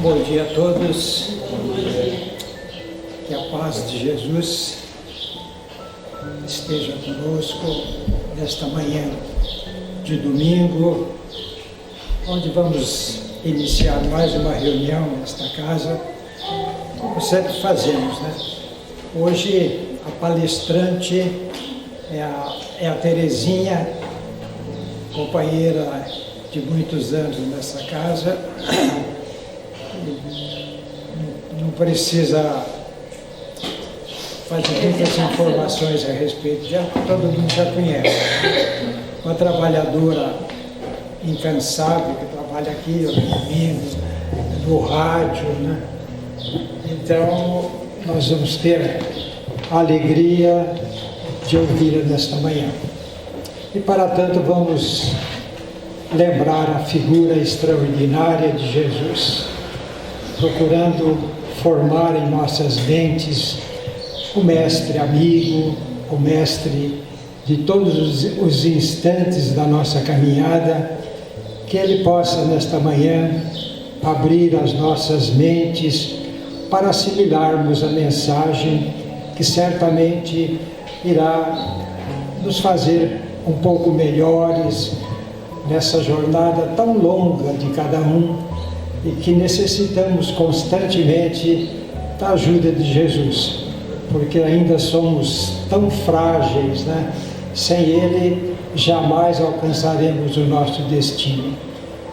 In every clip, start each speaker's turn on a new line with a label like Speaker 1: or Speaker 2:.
Speaker 1: Bom dia a todos, que a paz de Jesus esteja conosco nesta manhã de domingo, onde vamos iniciar mais uma reunião nesta casa, como sempre fazemos, né? Hoje a palestrante é a Terezinha, companheira de muitos anos nessa casa. Não precisa fazer muitas informações a respeito, todo mundo já conhece. Uma trabalhadora incansável, que trabalha aqui no domingo, no rádio, né? Então, nós vamos ter a alegria de ouvi-la nesta manhã. E para tanto vamos lembrar a figura extraordinária de Jesus, procurando formar em nossas mentes o mestre amigo, o mestre de todos os instantes da nossa caminhada, que Ele possa nesta manhã abrir as nossas mentes para assimilarmos a mensagem que certamente irá nos fazer um pouco melhores nessa jornada tão longa de cada um e que necessitamos constantemente da ajuda de Jesus, porque ainda somos tão frágeis, né? Sem Ele jamais alcançaremos o nosso destino.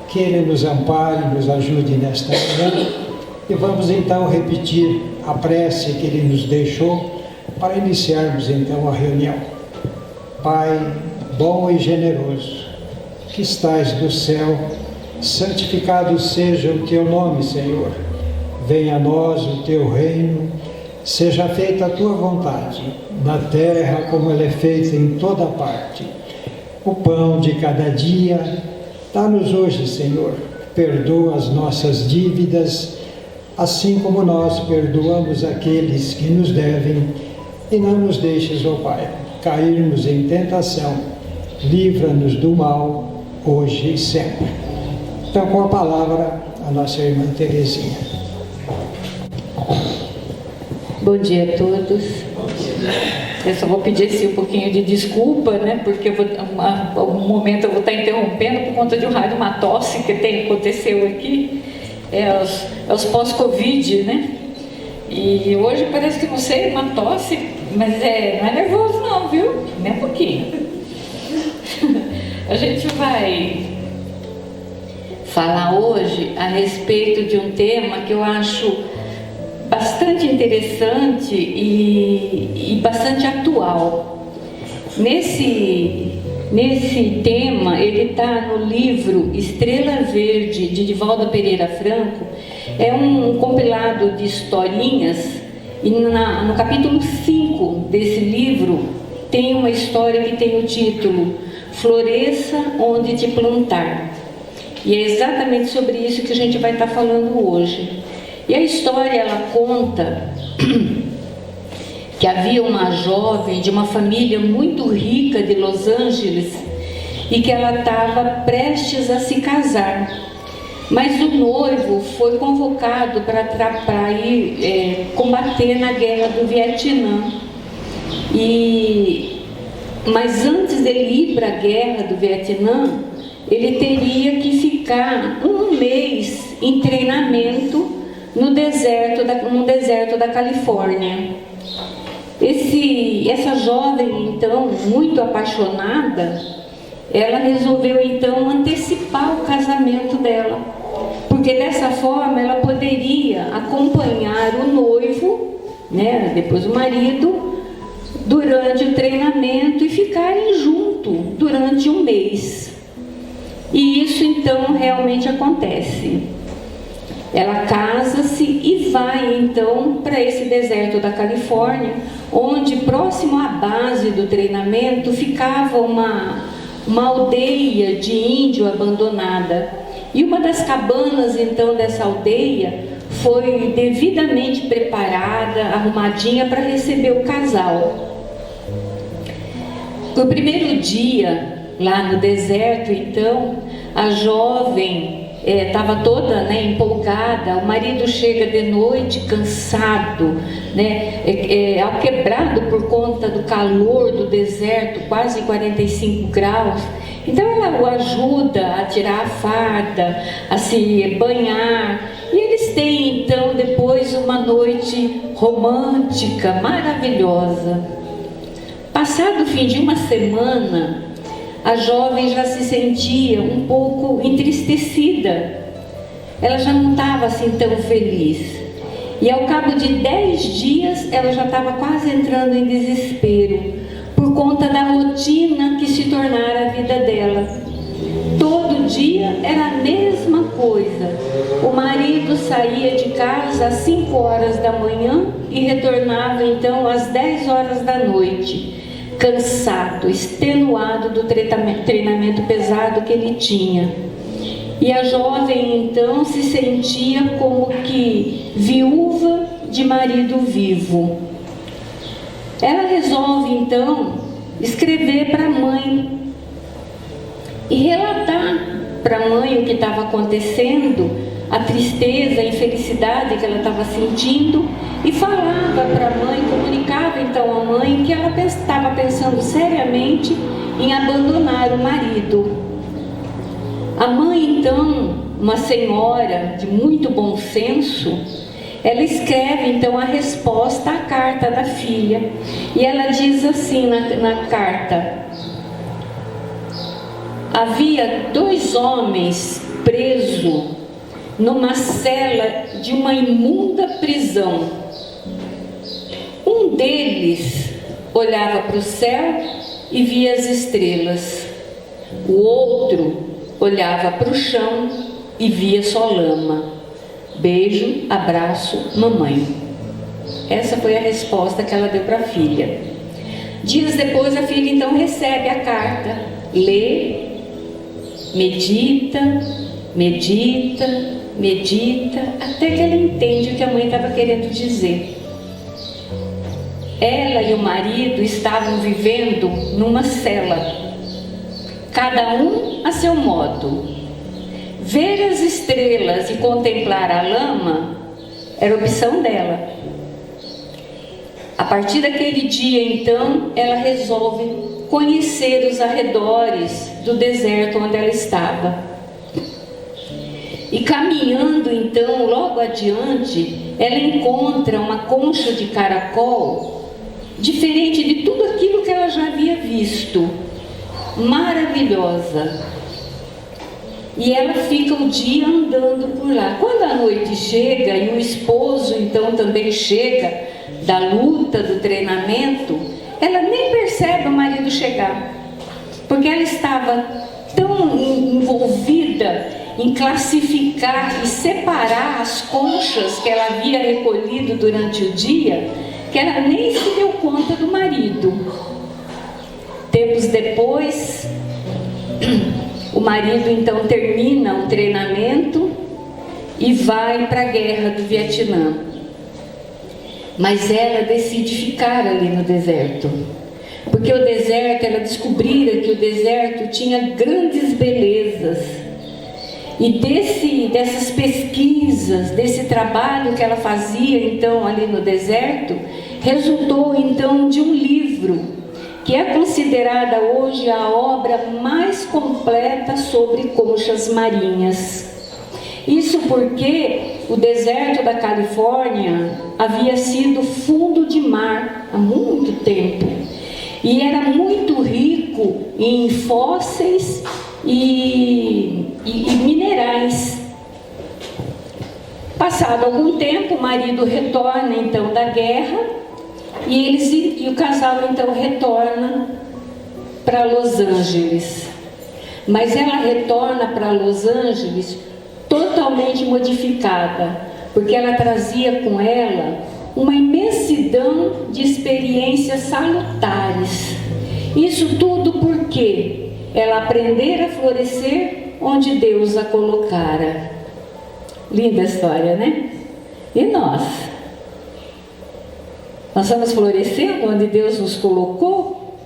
Speaker 1: Que Ele nos ampare, nos ajude nesta manhã e vamos então repetir a prece que Ele nos deixou para iniciarmos então a reunião. Pai bom e generoso, que estais no céu, santificado seja o teu nome, Senhor. Venha a nós o teu reino, seja feita a tua vontade, na terra como ela é feita em toda parte. O pão de cada dia, dá-nos hoje, Senhor. Perdoa as nossas dívidas, assim como nós perdoamos aqueles que nos devem, e não nos deixes, ó Pai, cairmos em tentação. Livra-nos do mal, hoje e sempre. Então, com a palavra, a nossa irmã Terezinha.
Speaker 2: Bom dia a todos. Eu só vou pedir assim, um pouquinho de desculpa, né? Porque algum momento eu vou estar interrompendo por conta de uma tosse que aconteceu aqui. É os pós-Covid, né? E hoje parece que não sei, uma tosse, mas não é nervoso não, viu? Nem um pouquinho. A gente vai falar hoje a respeito de um tema que eu acho bastante interessante e bastante atual. Nesse tema, ele está no livro Estrela Verde, de Divaldo Pereira Franco. É um compilado de historinhas, e no capítulo 5 desse livro tem uma história que tem o título Floresça onde te plantar. E é exatamente sobre isso que a gente vai estar falando hoje. E a história, ela conta que havia uma jovem de uma família muito rica de Los Angeles e que ela estava prestes a se casar. Mas o noivo foi convocado para ir combater na guerra do Vietnã. Mas antes dele ir para a guerra do Vietnã, ele teria que ficar um mês em treinamento no deserto da Califórnia. Essa jovem, então, muito apaixonada, ela resolveu, então, antecipar o casamento dela, porque dessa forma ela poderia acompanhar o noivo, né, depois o marido, durante o treinamento e ficarem junto durante um mês. E isso, então, realmente acontece. Ela casa-se e vai então para esse deserto da Califórnia, onde próximo à base do treinamento ficava uma aldeia de índio abandonada. E uma das cabanas então dessa aldeia foi devidamente preparada, arrumadinha para receber o casal. No primeiro dia lá no deserto, então, a jovem estava toda, né, empolgada. O marido chega de noite cansado, né, alquebrado por conta do calor do deserto, quase 45 graus. Então ela o ajuda a tirar a farda, a se banhar, e eles têm então depois uma noite romântica, maravilhosa. Passado o fim de uma semana, a jovem já se sentia um pouco entristecida. Ela já não estava assim tão feliz. E ao cabo de 10 dias, ela já estava quase entrando em desespero, por conta da rotina que se tornara a vida dela. Todo dia era a mesma coisa. O marido saía de casa às 5 horas da manhã e retornava então às 10 horas da noite, cansado, extenuado do treinamento pesado que ele tinha. E a jovem então se sentia como que viúva de marido vivo. Ela resolve então escrever para a mãe e relatar para a mãe o que estava acontecendo, a tristeza, a infelicidade que ela estava sentindo, e falava para a mãe, comunicava então à mãe que ela estava pensando seriamente em abandonar o marido. A mãe então, uma senhora de muito bom senso, ela escreve então a resposta à carta da filha, e ela diz assim na carta: havia 2 homens presos numa cela de uma imunda prisão. Um deles olhava para o céu e via as estrelas. O outro olhava para o chão e via só lama. Beijo, abraço, mamãe. Essa foi a resposta que ela deu para a filha. Dias depois, a filha então recebe a carta, lê, medita, até que ela entende o que a mãe estava querendo dizer. Ela e o marido estavam vivendo numa cela, cada um a seu modo. Ver as estrelas e contemplar a lama era opção dela. A partir daquele dia, então, ela resolve conhecer os arredores do deserto onde ela estava. E caminhando, então, logo adiante, ela encontra uma concha de caracol, diferente de tudo aquilo que ela já havia visto, maravilhosa. E ela fica o dia andando por lá. Quando a noite chega e o esposo então também chega da luta, do treinamento, ela nem percebe o marido chegar, porque ela estava tão envolvida em classificar e separar as conchas que ela havia recolhido durante o dia, que ela nem se deu conta do marido. Tempos depois, o marido então termina o treinamento e vai para a guerra do Vietnã. Mas ela decide ficar ali no deserto, porque o deserto, ela descobrira que o deserto tinha grandes belezas. E dessas pesquisas, desse trabalho que ela fazia então ali no deserto, resultou então de um livro que é considerada hoje a obra mais completa sobre conchas marinhas. Isso porque o deserto da Califórnia havia sido fundo de mar há muito tempo e era muito rico em fósseis e minerais. Passado algum tempo, o marido retorna então da guerra e o casal então retorna para Los Angeles. Mas ela retorna para Los Angeles totalmente modificada, porque ela trazia com ela uma imensidão de experiências salutares. Isso tudo porque ela aprendera a florescer onde Deus a colocara. Linda história, né? E nós? Nós estamos florescendo onde Deus nos colocou?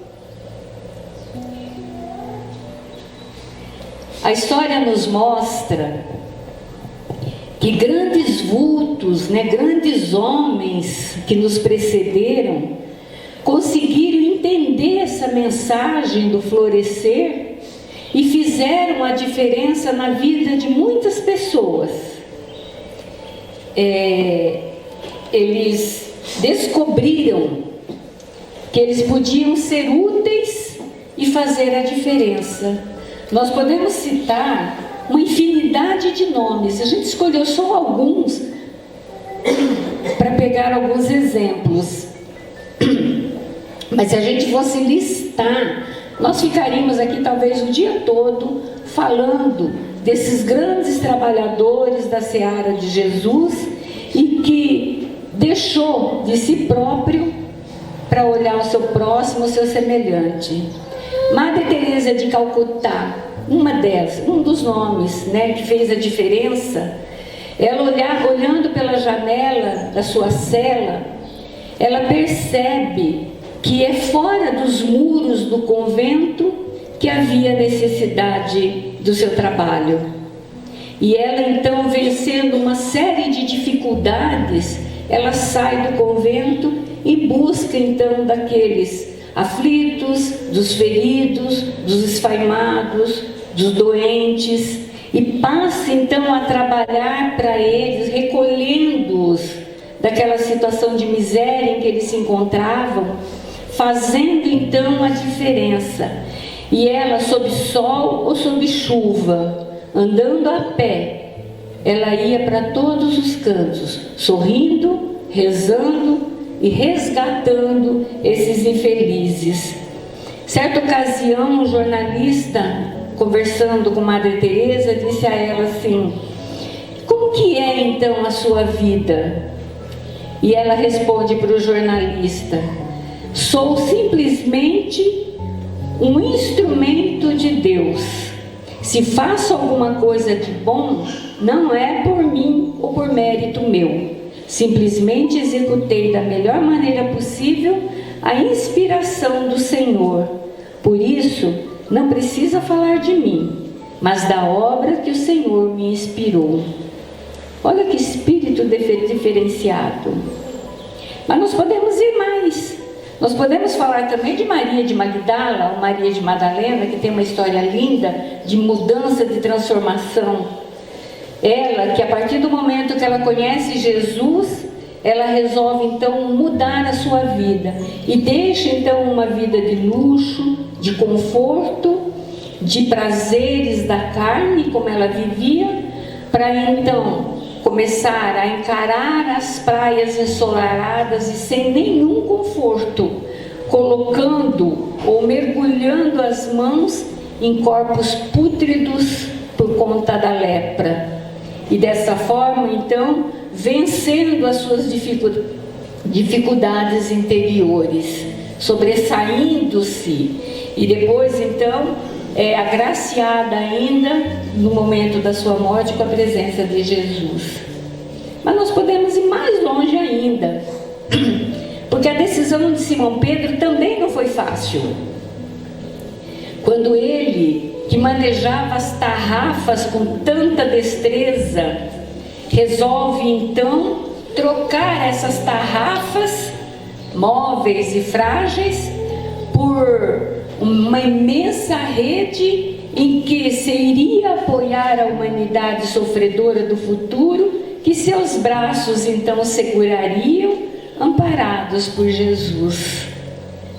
Speaker 2: A história nos mostra que grandes vultos, grandes homens que nos precederam, conseguiram entender essa mensagem do florescer e fizeram a diferença na vida de muitas pessoas. Eles descobriram que eles podiam ser úteis e fazer a diferença. Nós podemos citar uma infinidade de nomes, a gente escolheu só alguns para pegar alguns exemplos. Mas se a gente fosse listar, nós ficaríamos aqui talvez o dia todo falando desses grandes trabalhadores da seara de Jesus e que deixou de si próprio para olhar o seu próximo, o seu semelhante. Madre Teresa de Calcutá, um dos nomes, que fez a diferença, ela olhando pela janela da sua cela, ela percebe que é fora dos muros do convento que havia necessidade do seu trabalho. E ela então, vencendo uma série de dificuldades, ela sai do convento e busca então daqueles aflitos, dos feridos, dos esfaimados, dos doentes, e passa então a trabalhar para eles, recolhendo-os daquela situação de miséria em que eles se encontravam, fazendo então a diferença. E ela, sob sol ou sob chuva, andando a pé, ela ia para todos os cantos, sorrindo, rezando e resgatando esses infelizes. Certa ocasião, um jornalista, conversando com Madre Teresa, disse a ela assim: como que é então a sua vida? E ela responde para o jornalista: sou simplesmente um instrumento de Deus. Se faço alguma coisa de bom, não é por mim ou por mérito meu. Simplesmente executei da melhor maneira possível a inspiração do Senhor. Por isso, não precisa falar de mim, mas da obra que o Senhor me inspirou. Olha que espírito diferenciado. Mas nós podemos ir mais. Nós podemos falar também de Maria de Magdala, ou Maria de Madalena, que tem uma história linda de mudança, de transformação. Ela, que a partir do momento que ela conhece Jesus, ela resolve então mudar a sua vida e deixa então uma vida de luxo, de conforto, de prazeres da carne, como ela vivia, para então começar a encarar as praias ensolaradas e sem nenhum conforto, colocando ou mergulhando as mãos em corpos pútridos por conta da lepra. E dessa forma, então, vencendo as suas dificuldades interiores, sobressaindo-se, e depois, então, agraciada ainda no momento da sua morte com a presença de Jesus. Mas nós podemos ir mais longe ainda, porque a decisão de Simão Pedro também não foi fácil. Quando ele, que manejava as tarrafas com tanta destreza, resolve então trocar essas tarrafas móveis e frágeis por uma imensa rede em que se iria apoiar a humanidade sofredora do futuro, que seus braços então segurariam, amparados por Jesus.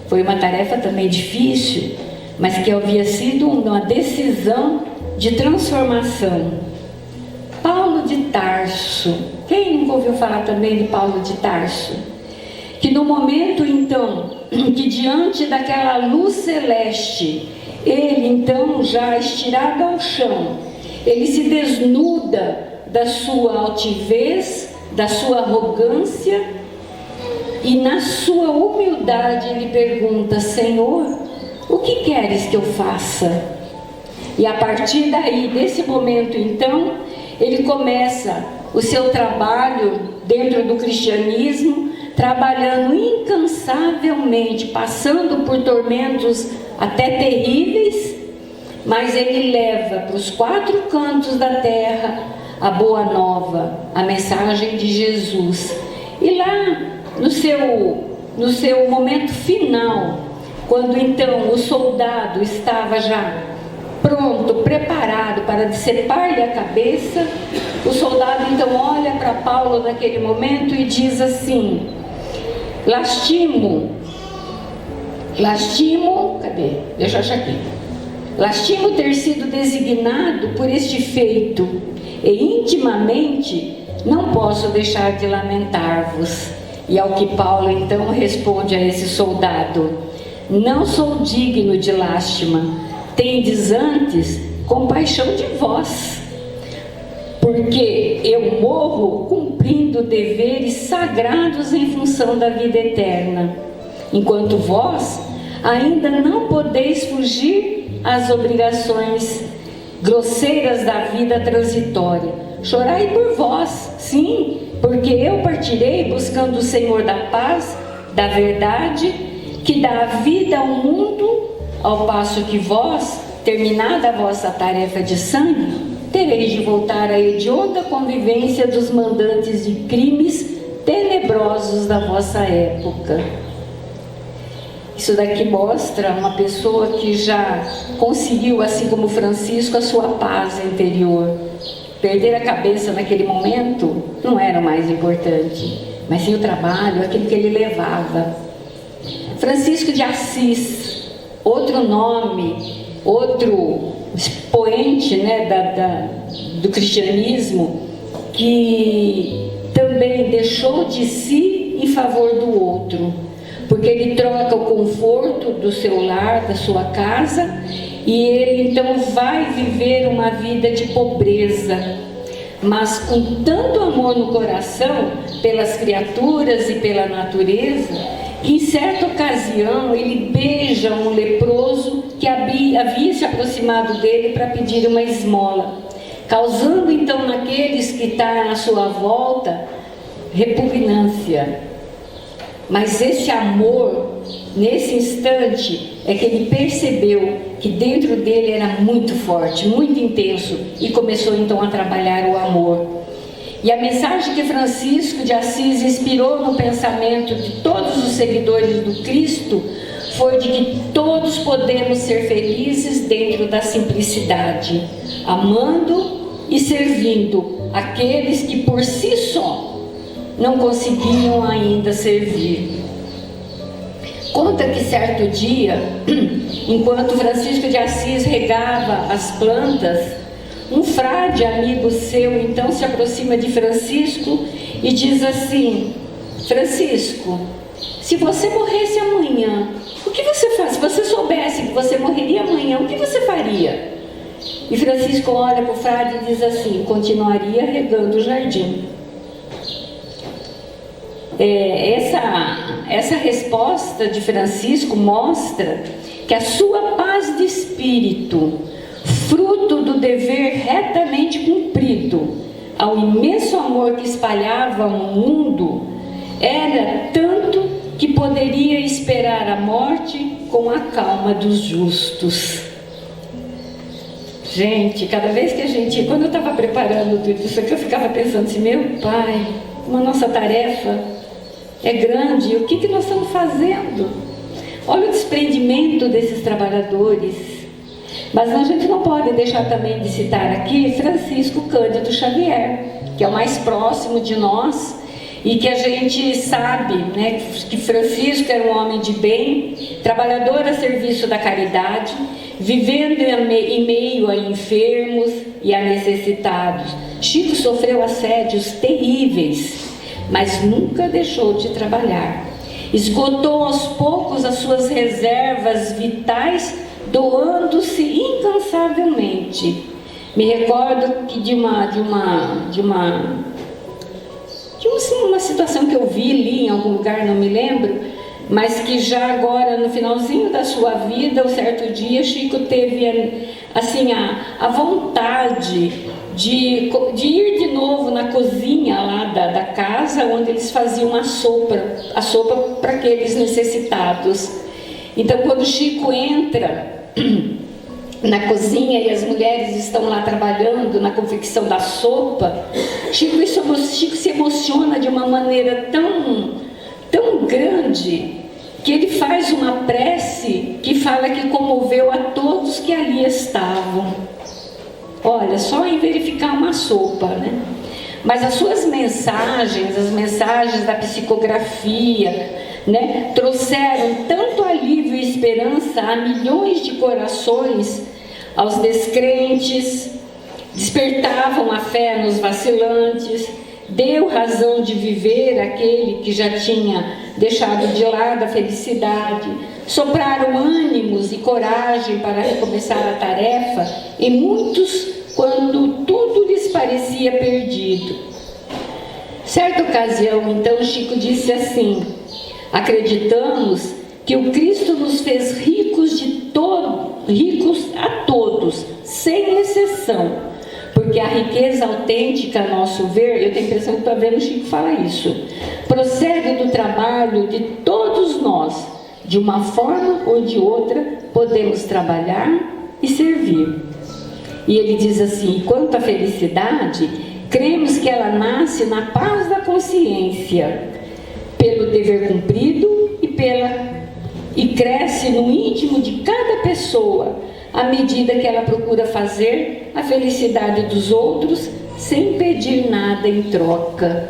Speaker 2: Foi uma tarefa também difícil, mas que havia sido uma decisão de transformação. Paulo de Tarso, quem nunca ouviu falar também de Paulo de Tarso? Que no momento então, que diante daquela luz celeste, ele então já estirado ao chão, ele se desnuda da sua altivez, da sua arrogância, e na sua humildade ele pergunta: Senhor, o que queres que eu faça? E a partir daí, desse momento então, ele começa o seu trabalho dentro do cristianismo, trabalhando incansavelmente, passando por tormentos até terríveis, mas ele leva para os quatro cantos da terra a boa nova, a mensagem de Jesus. E lá, no seu momento final, quando então o soldado estava já pronto, preparado para decepar-lhe a cabeça, o soldado então olha para Paulo naquele momento e diz assim: lastimo, cadê? Deixa eu achar aqui. Lastimo ter sido designado por este feito, e intimamente não posso deixar de lamentar-vos. E ao que Paulo então responde a esse soldado: não sou digno de lástima, tendes antes compaixão de vós, porque eu morro cumprindo deveres sagrados em função da vida eterna, enquanto vós ainda não podeis fugir às obrigações grosseiras da vida transitória. Chorai por vós, sim, porque eu partirei buscando o Senhor da paz, da verdade, que dá vida ao mundo, ao passo que vós, terminada a vossa tarefa de sangue, tereis de voltar à hedionda convivência dos mandantes de crimes tenebrosos da vossa época. Isso daqui mostra uma pessoa que já conseguiu, assim como Francisco, a sua paz interior. Perder a cabeça naquele momento não era o mais importante, mas sim o trabalho, aquilo que ele levava. Francisco de Assis, outro nome, outro expoente, né, do cristianismo, que também deixou de si em favor do outro, porque ele troca o conforto do seu lar, da sua casa, e ele então vai viver uma vida de pobreza, mas com tanto amor no coração pelas criaturas e pela natureza, que em certa ocasião ele beija um leproso que havia se aproximado dele para pedir uma esmola, causando então naqueles que estão à sua volta repugnância. Mas esse amor, nesse instante, é que ele percebeu que dentro dele era muito forte, muito intenso, e começou então a trabalhar o amor. E a mensagem que Francisco de Assis inspirou no pensamento de todos os seguidores do Cristo foi de que todos podemos ser felizes dentro da simplicidade, amando e servindo aqueles que por si só não conseguiam ainda servir. Conta que certo dia, enquanto Francisco de Assis regava as plantas, um frade amigo seu então se aproxima de Francisco e diz assim: Francisco, se você morresse amanhã, o que você faz? Se você soubesse que você morreria amanhã, o que você faria? E Francisco olha para o frade e diz assim: continuaria regando o jardim. Essa resposta de Francisco mostra que a sua paz de espírito, fruto do dever retamente cumprido, ao imenso amor que espalhava no mundo, era tanto que poderia esperar a morte com a calma dos justos. Gente, cada vez que quando eu estava preparando tudo isso aqui, eu ficava pensando assim: meu Pai, como a nossa tarefa é grande, o que nós estamos fazendo? Olha o desprendimento desses trabalhadores. Mas a gente não pode deixar também de citar aqui Francisco Cândido Xavier, que é o mais próximo de nós, e que a gente sabe, né, que Francisco era um homem de bem, trabalhador a serviço da caridade, vivendo em meio a enfermos e a necessitados. Chico sofreu assédios terríveis, mas nunca deixou de trabalhar. Esgotou aos poucos as suas reservas vitais, doando-se incansavelmente. Me recordo que de uma situação que eu li em algum lugar, não me lembro, mas que já agora no finalzinho da sua vida, um certo dia, Chico teve assim a vontade de ir de novo na cozinha lá da casa, onde eles faziam a sopa para aqueles necessitados. Então, quando Chico entra na cozinha e as mulheres estão lá trabalhando na confecção da sopa, Chico se emociona de uma maneira tão grande que ele faz uma prece que fala que comoveu a todos que ali estavam. Olha, só em verificar uma sopa, né? Mas as suas mensagens, as mensagens da psicografia, né, trouxeram tanto alívio e esperança a milhões de corações, aos descrentes, despertavam a fé nos vacilantes, deu razão de viver àquele que já tinha deixado de lado a felicidade, sopraram ânimos e coragem para recomeçar a tarefa, e muitos quando tudo lhes parecia perdido. Certa ocasião, então, Chico disse assim: acreditamos que o Cristo nos fez ricos a todos, sem exceção, porque a riqueza autêntica, a nosso ver, eu tenho a impressão que estou vendo o Chico falar isso, procede do trabalho de todos nós. De uma forma ou de outra, podemos trabalhar e servir. E ele diz assim: quanto à felicidade, cremos que ela nasce na paz da consciência, pelo dever cumprido e cresce no íntimo de cada pessoa, à medida que ela procura fazer a felicidade dos outros sem pedir nada em troca.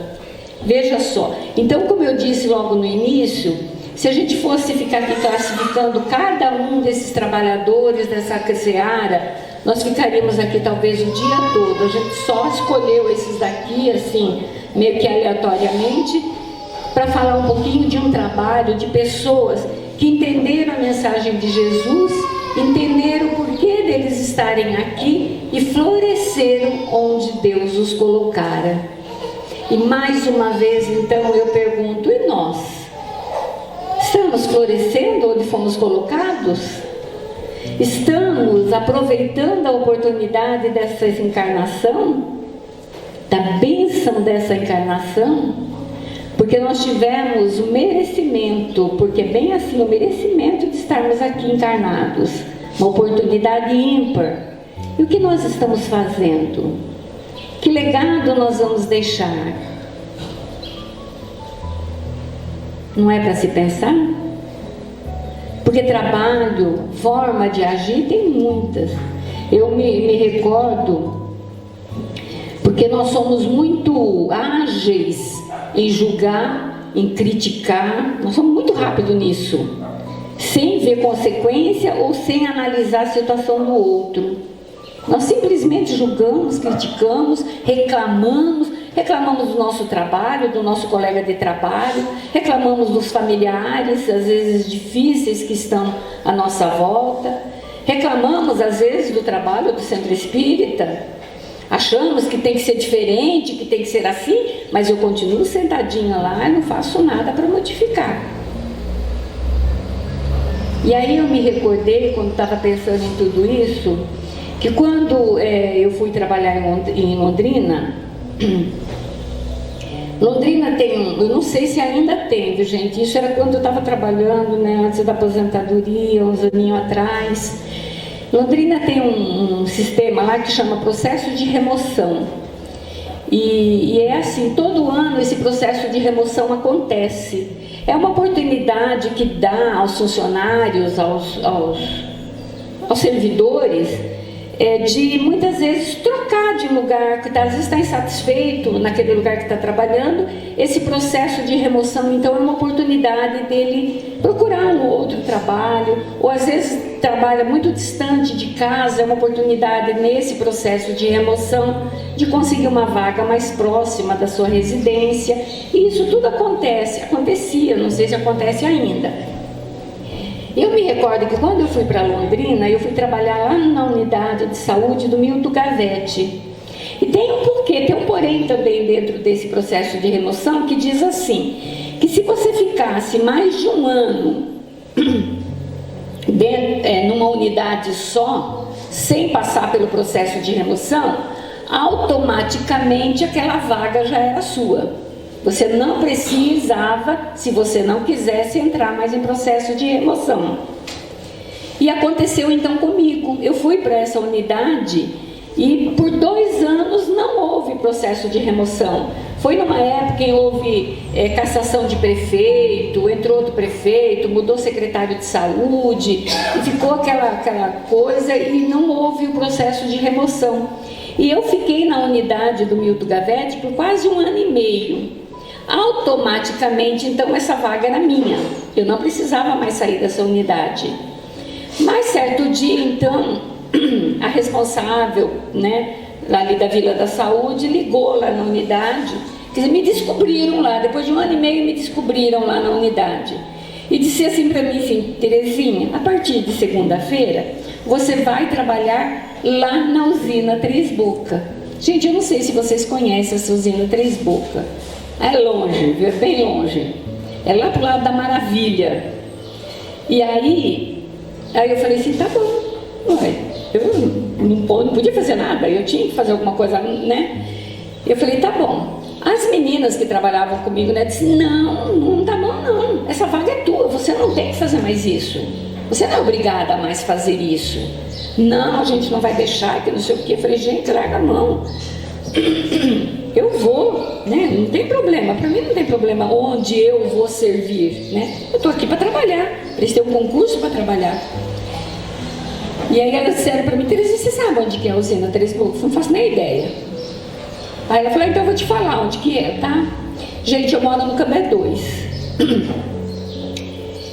Speaker 2: Veja só, então, como eu disse logo no início, se a gente fosse ficar aqui classificando cada um desses trabalhadores dessa seara, nós ficaríamos aqui talvez o dia todo. A gente só escolheu esses daqui, assim, meio que aleatoriamente, para falar um pouquinho de um trabalho de pessoas que entenderam a mensagem de Jesus, entenderam o porquê deles estarem aqui e floresceram onde Deus os colocara. E mais uma vez, então, eu pergunto: e nós? Estamos florescendo onde fomos colocados? Estamos aproveitando a oportunidade dessa encarnação? Da bênção dessa encarnação? Porque nós tivemos o merecimento, porque bem assim, o merecimento de estarmos aqui encarnados, uma oportunidade ímpar. E o que nós estamos fazendo? Que legado nós vamos deixar? Não é para se pensar? Porque trabalho, forma de agir, tem muitas. Eu me recordo, porque nós somos muito ágeis em julgar, em criticar, nós somos muito rápidos nisso, sem ver consequência ou sem analisar a situação do outro. Nós simplesmente julgamos, criticamos, reclamamos do nosso trabalho, do nosso colega de trabalho, reclamamos dos familiares, às vezes difíceis, que estão à nossa volta, reclamamos às vezes do trabalho do centro espírita. Achamos que tem que ser diferente, que tem que ser assim, mas eu continuo sentadinha lá e não faço nada para modificar. E aí eu me recordei, quando estava pensando em tudo isso, que quando eu fui trabalhar em Londrina, Londrina tem, eu não sei se ainda tem, viu, gente? Isso era quando eu estava trabalhando, né, antes da aposentadoria, uns aninhos atrás. Londrina tem um sistema lá que chama processo de remoção. E é assim, todo ano esse processo de remoção acontece. É uma oportunidade que dá aos funcionários, aos servidores, de muitas vezes trocar de lugar, que às vezes está insatisfeito naquele lugar que está trabalhando. Esse processo de remoção, então, é uma oportunidade dele procurar um outro trabalho, ou às vezes trabalha muito distante de casa, é uma oportunidade nesse processo de remoção de conseguir uma vaga mais próxima da sua residência. E isso tudo acontecia, não sei se acontece ainda. Eu me recordo que quando eu fui para Londrina, eu fui trabalhar lá na unidade de saúde do Milton Gavetti. E tem um porquê, tem um porém também dentro desse processo de remoção, que diz assim, que se você ficasse mais de um ano numa unidade só, sem passar pelo processo de remoção, automaticamente aquela vaga já era sua. Você não precisava, se você não quisesse, entrar mais em processo de remoção. E aconteceu então comigo. Eu fui para essa unidade e por 2 anos não houve processo de remoção. Foi numa época em que houve cassação de prefeito, entrou outro prefeito, mudou secretário de saúde, e ficou aquela coisa e não houve o processo de remoção. E eu fiquei na unidade do Milton Gavete por quase 1 ano e meio. Automaticamente, então, essa vaga era minha. Eu não precisava mais sair dessa unidade. Mas certo dia, então, a responsável, né, lá ali da Vila da Saúde, ligou lá na unidade. Quer dizer, me descobriram lá, depois de 1 ano e meio me descobriram lá na unidade. E disse assim para mim, assim, Terezinha, a partir de segunda-feira, você vai trabalhar lá na usina Três Bocas. Gente, eu não sei se vocês conhecem essa usina Três Bocas. É longe, é bem longe. É lá pro lado da Maravilha. E aí eu falei assim, tá bom. Ué, eu não podia fazer nada, eu tinha que fazer alguma coisa, né? Eu falei, tá bom. As meninas que trabalhavam comigo, né, disseram, não tá bom não, essa vaga é tua, você não tem que fazer mais isso. Você não é obrigada a mais fazer isso. Não, a gente não vai deixar, que não sei o quê. Eu falei, gente, larga a mão. Eu vou, né? Não tem problema, para mim não tem problema onde eu vou servir, né? Eu estou aqui para trabalhar, prestei um concurso para trabalhar. E aí elas disseram para mim, Terezinha, você sabe onde que é a usina Três Bocas? Não faço nem ideia. Aí ela falou, então eu vou te falar onde que é, tá? Gente, eu moro no Cambé 2.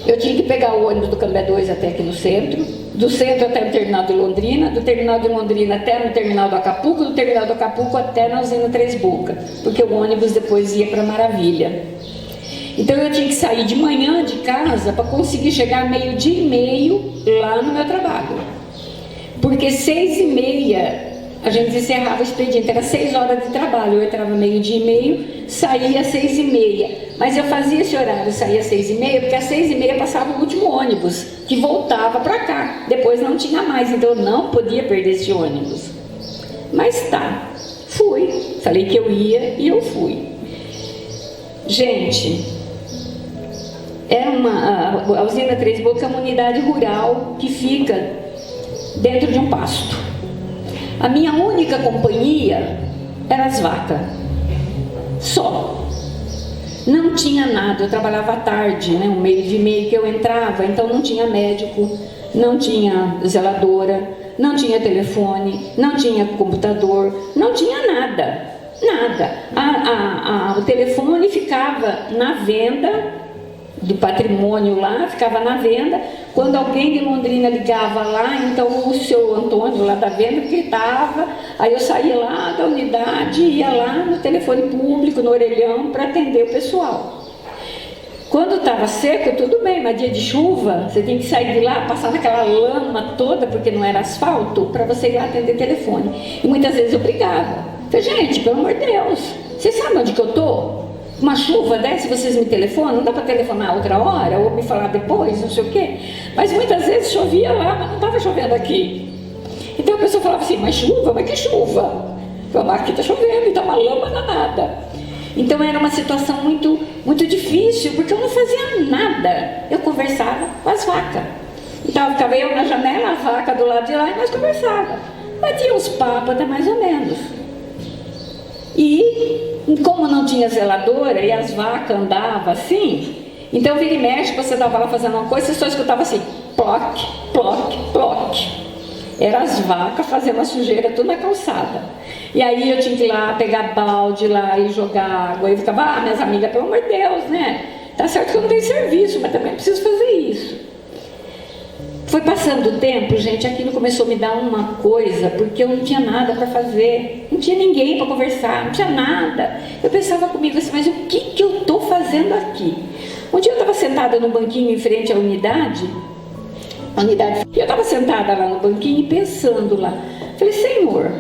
Speaker 2: Eu tinha que pegar o ônibus do Cambé 2 até aqui no centro, do centro até o terminal de Londrina, do terminal de Londrina até no terminal do Acapulco, do terminal do Acapulco até na usina Três Bocas, porque o ônibus depois ia para Maravilha. Então eu tinha que sair de manhã de casa para conseguir chegar 12h30 lá no meu trabalho, porque 6h30 a gente encerrava o expediente, era 6 horas de trabalho, eu entrava 12h30, saía às 6h30, mas eu fazia esse horário, saía às 6h30, porque às 6h30 passava o último ônibus, que voltava para cá, depois não tinha mais, então eu não podia perder esse ônibus. Mas tá, fui, falei que eu ia e eu fui. Gente, a usina Três Bocas é uma unidade rural que fica dentro de um pasto. A minha única companhia era as vacas, só. Não tinha nada, eu trabalhava à tarde, né, 12h30 que eu entrava, então não tinha médico, não tinha zeladora, não tinha telefone, não tinha computador, não tinha nada, nada. O telefone ficava na venda do patrimônio lá, ficava na venda. Quando alguém de Londrina ligava lá, então o seu Antônio lá da venda gritava, aí eu saía lá da unidade e ia lá no telefone público, no orelhão, para atender o pessoal. Quando estava seco, tudo bem, mas dia de chuva, você tem que sair de lá, passar naquela lama toda, porque não era asfalto, para você ir lá atender telefone. E muitas vezes eu brigava. Falei, gente, pelo amor de Deus, vocês sabem onde que eu estou? Uma chuva dessa, vocês me telefonam, não dá para telefonar outra hora, ou me falar depois, não sei o quê. Mas muitas vezes chovia lá, mas não estava chovendo aqui. Então a pessoa falava assim, mas chuva? Mas que chuva? Eu falava, aqui está chovendo, está uma lama danada. Então era uma situação muito, muito difícil, porque eu não fazia nada. Eu conversava com as vacas. Então ficava eu na janela, a vaca do lado de lá, e nós conversávamos. Batia uns papos até mais ou menos. E como não tinha zeladora e as vacas andavam assim, então vira e mexe, você estava lá fazendo uma coisa, você só escutava assim, ploc, ploc, ploc. Eram as vacas fazendo a sujeira tudo na calçada. E aí eu tinha que ir lá pegar balde lá e jogar água. E eu ficava, minhas amigas, pelo amor de Deus, né? Tá certo que eu não tenho serviço, mas também preciso fazer isso. Foi passando o tempo, gente, aquilo começou a me dar uma coisa, porque eu não tinha nada para fazer, não tinha ninguém para conversar, não tinha nada. Eu pensava comigo assim, mas o que eu estou fazendo aqui? Um dia eu estava sentada no banquinho em frente à unidade, e eu estava sentada lá no banquinho e pensando lá. Falei, Senhor,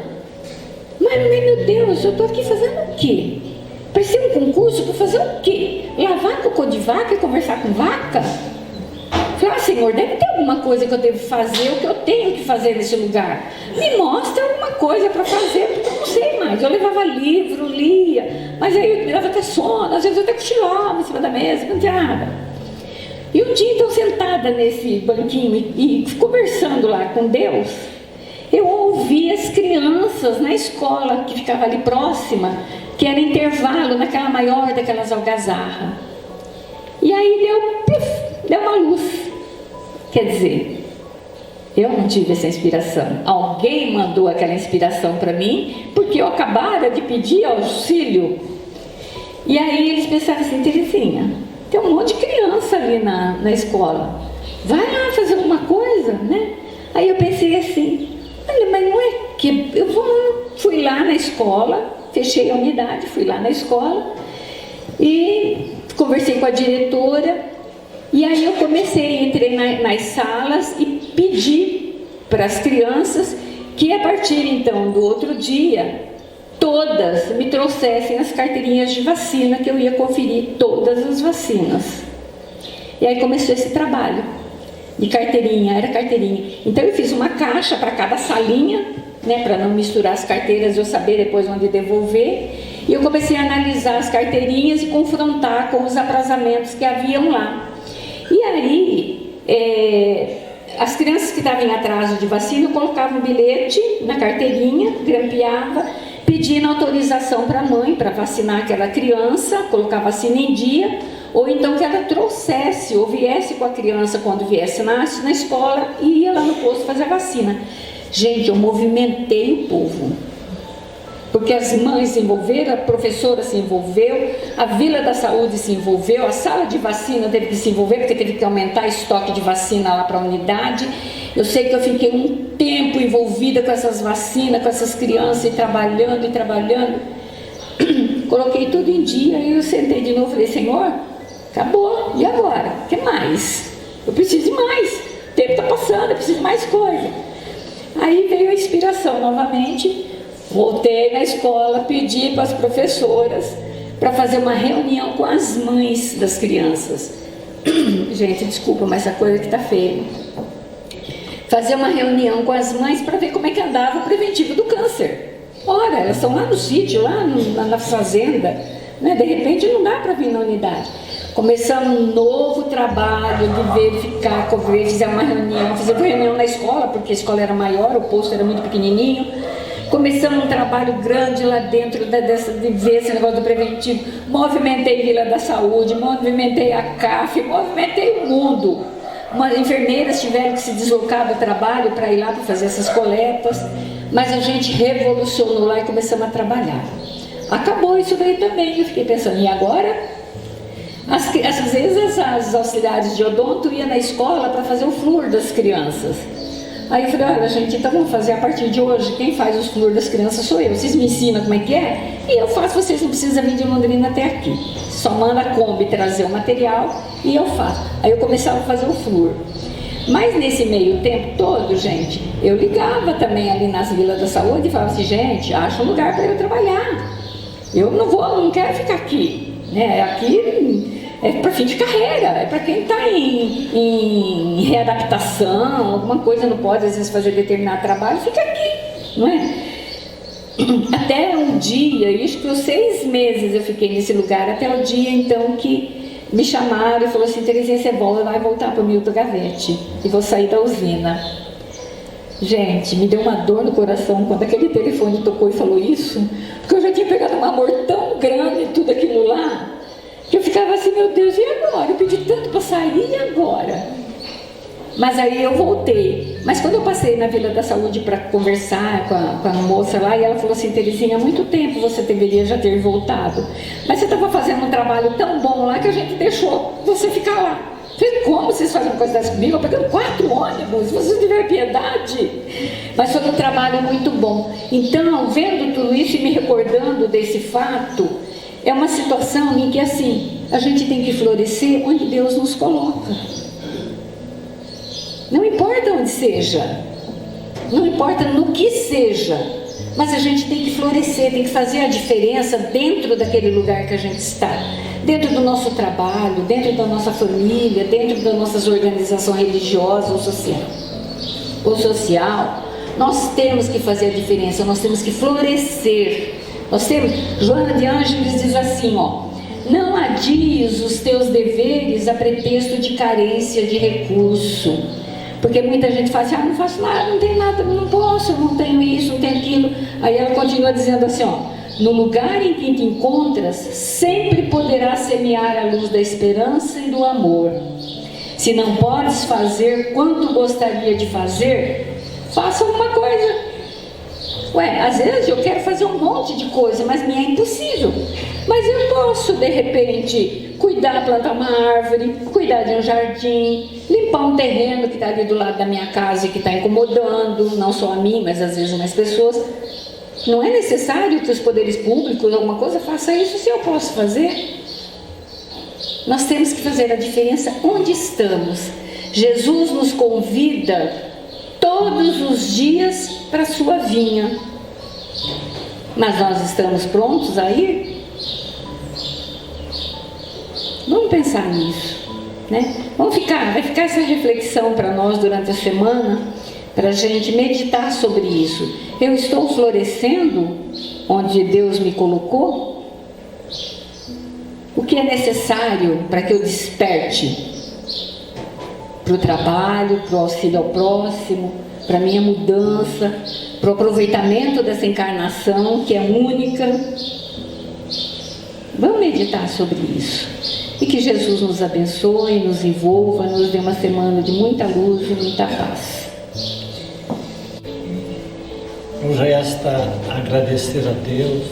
Speaker 2: mas meu Deus, eu estou aqui fazendo o quê? Parecia um concurso para fazer o quê? Lavar cocô de vaca e conversar com vaca? Falei, Senhor, deve ter alguma coisa que eu devo fazer, o que eu tenho que fazer nesse lugar. Me mostra alguma coisa para fazer, porque eu não sei mais. Eu levava livro, lia, mas aí me dava até sono, às vezes eu até cochilava em cima da mesa, não tinha nada. E um um dia, então, sentada nesse banquinho e conversando lá com Deus, eu ouvi as crianças na escola que ficava ali próxima, que era intervalo naquela maior daquelas algazarras. E aí deu uma luz. Quer dizer, eu não tive essa inspiração. Alguém mandou aquela inspiração para mim, porque eu acabara de pedir auxílio. E aí eles pensaram assim: Terezinha, tem um monte de criança ali na escola, vai lá fazer alguma coisa, né? Aí eu pensei assim: olha, mas não é que fui lá na escola, fechei a unidade, fui lá na escola e conversei com a diretora. E aí eu entrei nas salas e pedi para as crianças que a partir então do outro dia, todas me trouxessem as carteirinhas de vacina, que eu ia conferir todas as vacinas. E aí começou esse trabalho de carteirinha, era carteirinha. Então eu fiz uma caixa para cada salinha, né, para não misturar as carteiras e eu saber depois onde devolver. E eu comecei a analisar as carteirinhas e confrontar com os atrasamentos que haviam lá. E aí, as crianças que estavam em atraso de vacina, eu colocava um bilhete na carteirinha, grampeava, pedindo autorização para a mãe para vacinar aquela criança, colocar a vacina em dia, ou então que ela trouxesse ou viesse com a criança quando viesse na escola e ia lá no posto fazer a vacina. Gente, eu movimentei o povo, porque as mães se envolveram, a professora se envolveu, a Vila da Saúde se envolveu, a sala de vacina teve que se envolver, porque teve que aumentar o estoque de vacina lá para a unidade. Eu sei que eu fiquei um tempo envolvida com essas vacinas, com essas crianças, e trabalhando. Coloquei tudo em dia, e eu sentei de novo e falei: Senhor, acabou, e agora? O que mais? Eu preciso de mais, o tempo está passando, eu preciso de mais coisa. Aí veio a inspiração novamente. Voltei na escola, pedi para as professoras para fazer uma reunião com as mães das crianças. Gente, desculpa, mas essa coisa que está feia. Fazer uma reunião com as mães para ver como é que andava o preventivo do câncer. Ora, elas estão lá no sítio, lá na fazenda, né? De repente não dá para vir na unidade. Começamos um novo trabalho de verificar, fizemos uma reunião, fizemos reunião na escola, porque a escola era maior, o posto era muito pequenininho. Começamos um trabalho grande lá dentro de ver esse negócio do preventivo. Movimentei Vila da Saúde, movimentei a CAF, movimentei o mundo. Umas enfermeiras tiveram que se deslocar do trabalho para ir lá para fazer essas coletas, mas a gente revolucionou lá e começamos a trabalhar. Acabou isso daí também, eu fiquei pensando: e agora? Às vezes as auxiliares de odonto iam na escola para fazer o flúor das crianças. Aí eu falei: olha, gente, então vamos fazer a partir de hoje, quem faz os flúor das crianças sou eu, vocês me ensinam como é que é, e eu faço, vocês não precisam vir de Londrina até aqui, só manda a Kombi trazer o material e eu faço. Aí eu começava a fazer o flúor. Mas nesse meio tempo todo, gente, eu ligava também ali nas Vilas da Saúde e falava assim: gente, acha um lugar para eu trabalhar, eu não quero ficar aqui, né? Aqui é para fim de carreira, é para quem está em readaptação, alguma coisa, não pode às vezes fazer determinado trabalho, fica aqui, não é? Até um dia, isso que 6 meses eu fiquei nesse lugar, até o dia então que me chamaram e falou assim: Terezinha, você vai voltar para o Milton Gavete e vou sair da usina. Gente, me deu uma dor no coração quando aquele telefone tocou e falou isso, porque eu já tinha pegado um amor tão grande em tudo aquilo lá, que eu ficava assim: meu Deus, e agora? Eu pedi tanto para sair, e agora? Mas aí eu voltei. Mas quando eu passei na Vila da Saúde para conversar com a moça lá, e ela falou assim: Terezinha, há muito tempo você deveria já ter voltado, mas você estava fazendo um trabalho tão bom lá que a gente deixou você ficar lá. Eu falei: como vocês fazem uma coisa dessa comigo? Eu pegando 4 ônibus, vocês tiveram piedade. Mas foi um trabalho muito bom. Então, vendo tudo isso e me recordando desse fato, é uma situação em que, assim, a gente tem que florescer onde Deus nos coloca. Não importa onde seja, não importa no que seja, mas a gente tem que florescer, tem que fazer a diferença dentro daquele lugar que a gente está, dentro do nosso trabalho, dentro da nossa família, dentro das nossas organizações religiosas ou social. Nós temos que fazer a diferença, nós temos que florescer. Nós temos, Joana de Ângeles diz assim, ó: Não adies os teus deveres a pretexto de carência de recurso. Porque muita gente fala assim, não faço nada, não tenho nada, não posso, não tenho isso, não tenho aquilo. Aí ela continua dizendo assim, no lugar em que te encontras, sempre poderás semear a luz da esperança e do amor. Se não podes fazer quanto gostaria de fazer, faça alguma coisa. Às vezes eu quero fazer um monte de coisa, mas me é impossível. Mas eu posso, de repente, cuidar, plantar uma árvore, cuidar de um jardim, limpar um terreno que está ali do lado da minha casa e que está incomodando, não só a mim, mas às vezes umas pessoas. Não é necessário que os poderes públicos, alguma coisa, faça isso se eu posso fazer. Nós temos que fazer a diferença onde estamos. Jesus nos convida todos os dias para a sua vinha. Mas nós estamos prontos a ir? Vamos pensar nisso, né? Vai ficar essa reflexão para nós durante a semana, para a gente meditar sobre isso. Eu estou florescendo onde Deus me colocou? O que é necessário para que eu desperte? Para o trabalho, para o auxílio ao próximo, para a minha mudança, para o aproveitamento dessa encarnação que é única. Vamos meditar sobre isso. E que Jesus nos abençoe, nos envolva, nos dê uma semana de muita luz e muita paz.
Speaker 3: Vamos resta agradecer a Deus,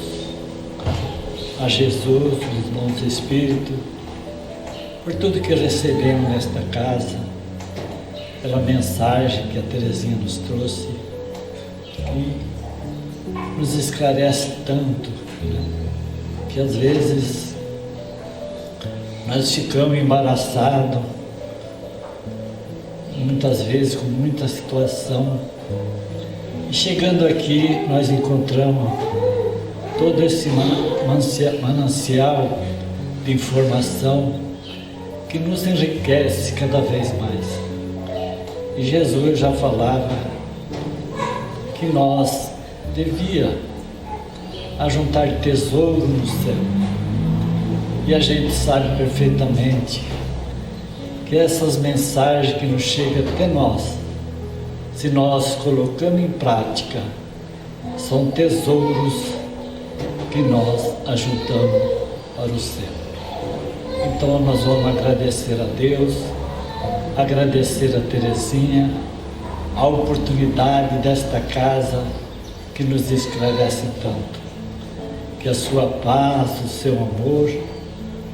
Speaker 3: a Jesus, os bons espíritos, por tudo que recebemos nesta casa, pela mensagem que a Terezinha nos trouxe, que nos esclarece tanto, né? Que às vezes nós ficamos embaraçados, muitas vezes com muita situação, e chegando aqui nós encontramos todo esse manancial de informação que nos enriquece cada vez mais. E Jesus já falava que nós devia ajuntar tesouro no céu. E a gente sabe perfeitamente que essas mensagens que nos chegam até nós, se nós colocamos em prática, são tesouros que nós ajuntamos para o céu. Então nós vamos agradecer a Deus, agradecer a Terezinha, a oportunidade desta casa que nos esclarece tanto. Que a sua paz, o seu amor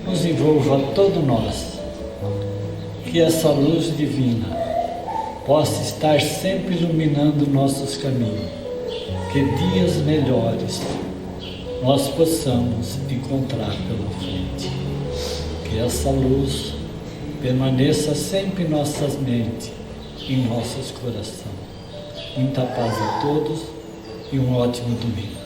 Speaker 3: nos envolva a todos nós. Que essa luz divina possa estar sempre iluminando nossos caminhos. Que dias melhores nós possamos encontrar pela frente. Que essa luz permaneça sempre em nossas mentes, em nossos corações. Muita paz a todos e um ótimo domingo.